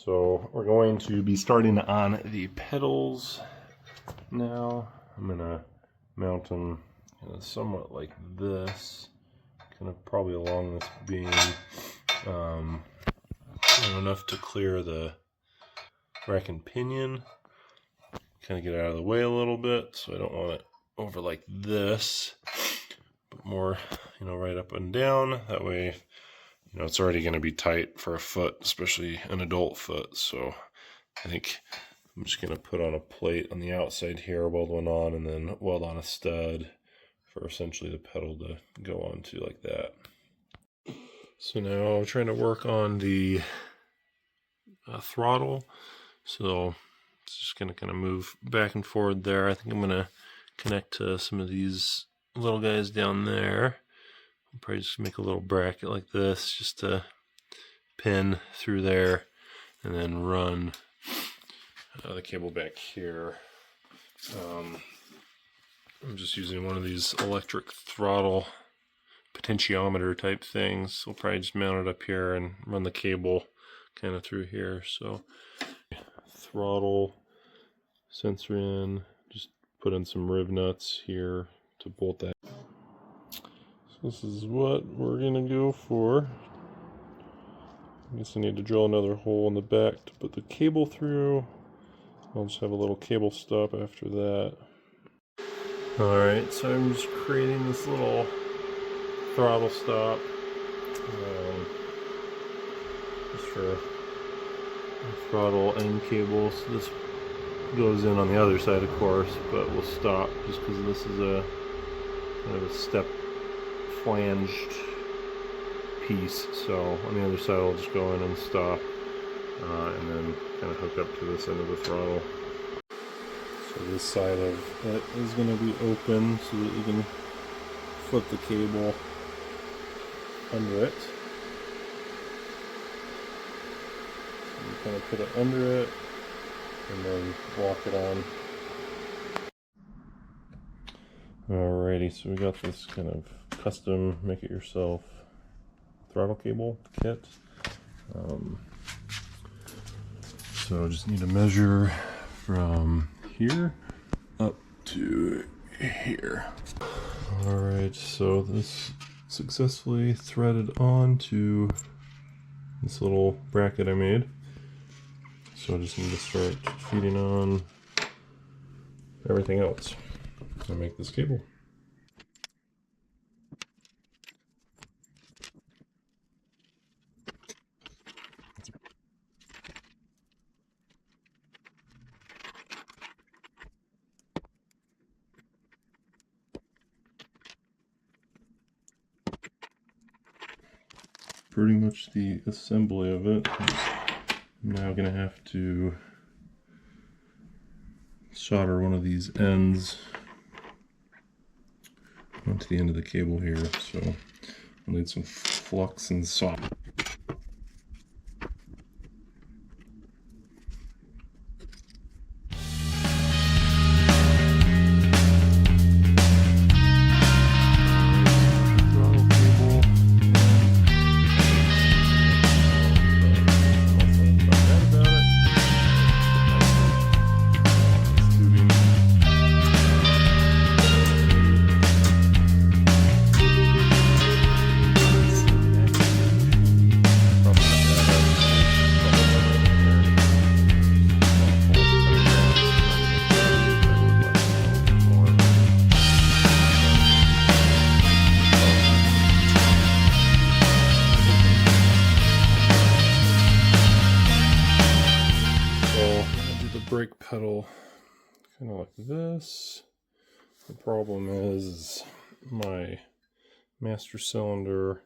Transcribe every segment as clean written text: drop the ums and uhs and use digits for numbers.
So we're going to be starting on the pedals now. I'm going to mount them somewhat like this, kind of probably along this beam, enough to clear the rack and pinion, kind of get it out of the way a little bit, so I don't want it over like this, but more, right up and down. That way, it's already going to be tight for a foot, especially an adult foot. So I think I'm just going to put on a plate on the outside here, weld one on, and then weld on a stud for essentially the pedal to go onto like that. So now I'm trying to work on the throttle. So it's just going to kind of move back and forward there. I think I'm going to connect to some of these little guys down there. I'll probably just make a little bracket like this just to pin through there, and then run the cable back here. I'm just using one of these electric throttle potentiometer type things. So we'll probably just mount it up here and run the cable kind of through here. So throttle sensor in, just put in some rib nuts here to bolt that. So this is what we're gonna go for. I guess I need to drill another hole in the back to put the cable through. I'll just have a little cable stop after that. Alright, so I'm just creating this little throttle stop just for the throttle end cable. So this goes in on the other side, of course, but we'll stop just because this is a kind of a step flanged piece. So on the other side I'll just go in and stop, and then kind of hook up to this end of the throttle. So this side of it is going to be open so that you can flip the cable under it. So you kind of put it under it and then lock it on. Alrighty, so we got this kind of custom make-it-yourself throttle cable kit. So just need to measure from here up to here. Alright, so this successfully threaded onto this little bracket I made. So I just need to start feeding on everything else to make this cable. Pretty much the assembly of it. I'm now going to have to solder one of these ends onto the end of the cable here, so I'll need some flux and solder. Brake pedal kind of like this. The problem is my master cylinder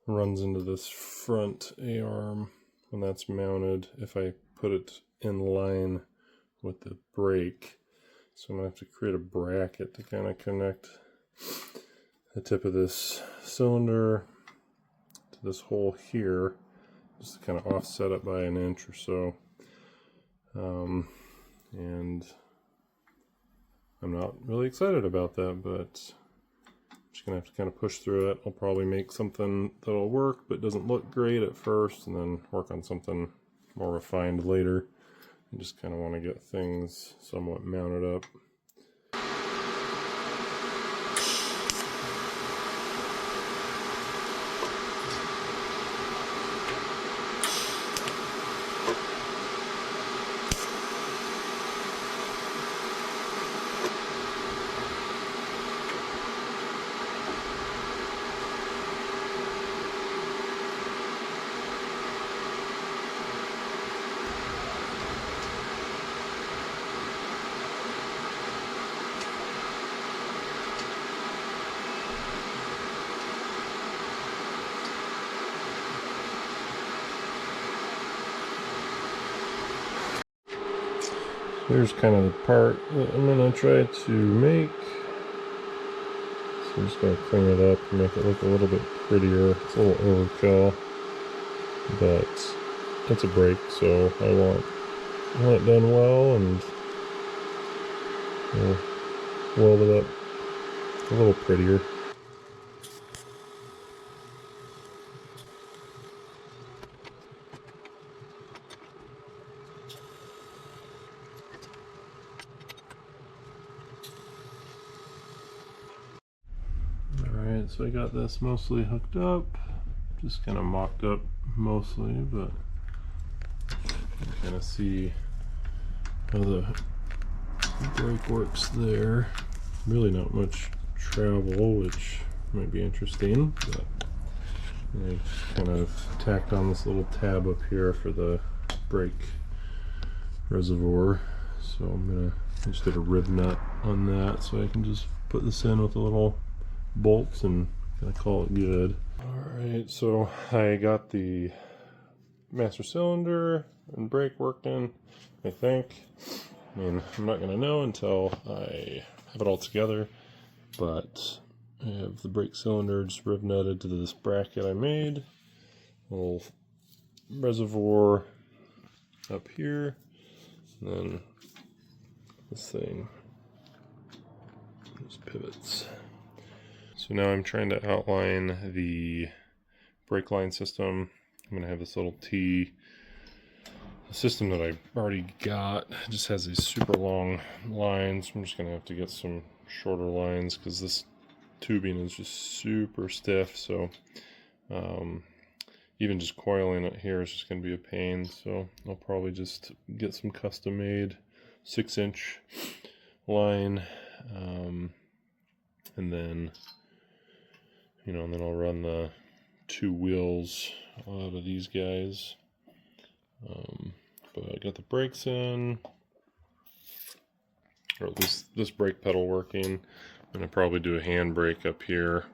runs into this front A-arm when that's mounted if I put it in line with the brake. So I'm going to have to create a bracket to kind of connect the tip of this cylinder to this hole here, just to kind of offset it by an inch or so. And I'm not really excited about that, but I'm just gonna have to kind of push through it. I'll probably make something that'll work but doesn't look great at first, and then work on something more refined later. I just kind of want to get things somewhat mounted up. Here's kind of the part that I'm going to try to make. So I'm just going to clean it up and make it look a little bit prettier. It's a little overkill, but it's a brake, so I want it done well, and we'll weld it up a little prettier. Alright, so I got this mostly hooked up, just kind of mocked up mostly, but you can kind of see how the brake works there. Really not much travel, which might be interesting, but I just kind of tacked on this little tab up here for the brake reservoir. So I just did a rib nut on that, so I can just put this in with a little bolts and kind of call it good. Alright, so I got the master cylinder and brake working, I think. I mean, I'm not going to know until I have it all together, but I have the brake cylinder just rib nutted to this bracket I made. Little reservoir up here, and then this thing just pivots. So now I'm trying to outline the brake line system. I'm going to have this little T. The system that I already got just has these super long lines. I'm just going to have to get some shorter lines because this tubing is just super stiff. So even just coiling it here is just going to be a pain. So I'll probably just get some custom made 6-inch line, and then and then I'll run the 2 wheels out of these guys. But I got the brakes in, or at least this brake pedal working. I'm gonna probably do a hand brake up here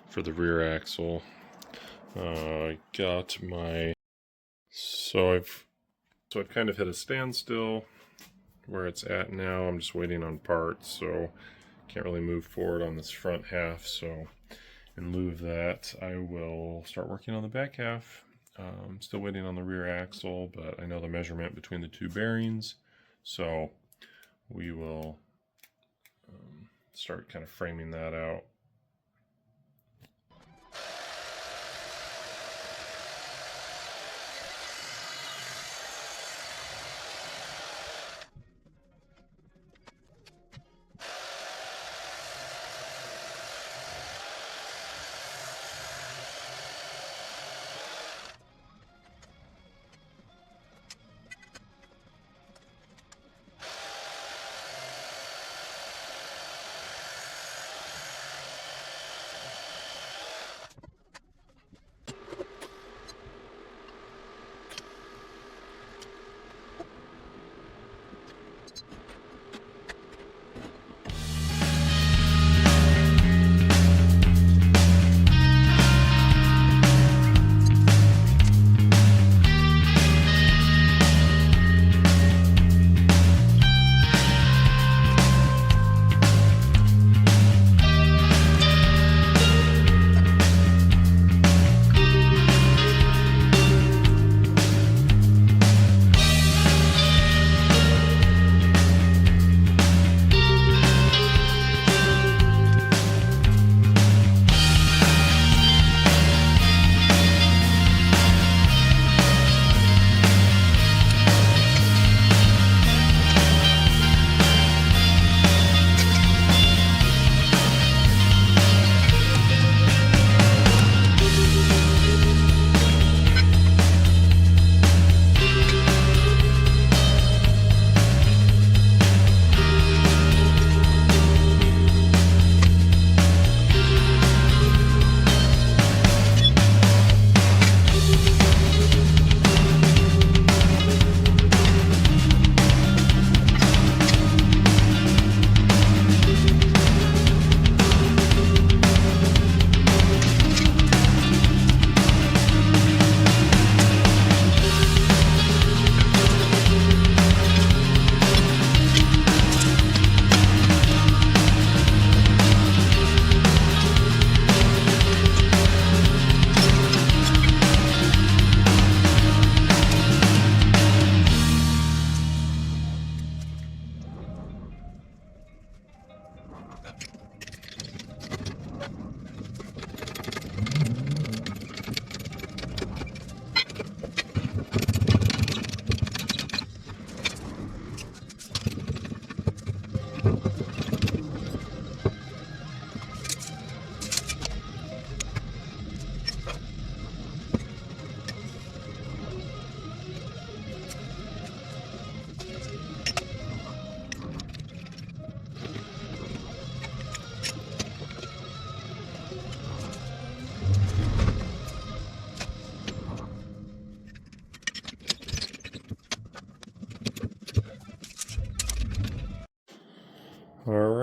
for the rear axle. I got my, so I've kind of hit a standstill where it's at now. I'm just waiting on parts, so can't really move forward on this front half. So in lieu of that, I will start working on the back half. I'm still waiting on the rear axle, but I know the measurement between the 2 bearings, so we will start kind of framing that out.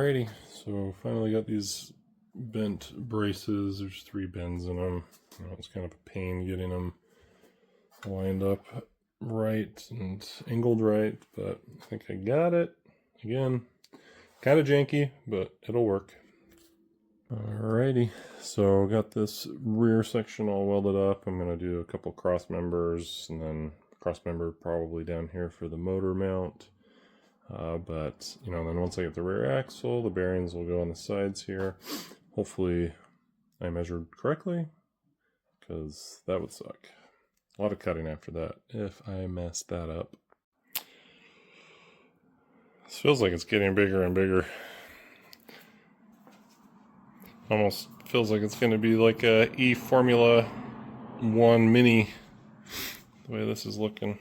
Alrighty, so finally got these bent braces. There's 3 bends in them. It's kind of a pain getting them lined up right and angled right, but I think I got it. Again, kind of janky, but it'll work. Alrighty, so got this rear section all welded up. I'm going to do a couple cross members and then cross member probably down here for the motor mount. But then once I get the rear axle, the bearings will go on the sides here. Hopefully I measured correctly, because that would suck. A lot of cutting after that if I mess that up. This feels like it's getting bigger and bigger. Almost feels like it's going to be like a Formula 1 Mini, the way this is looking.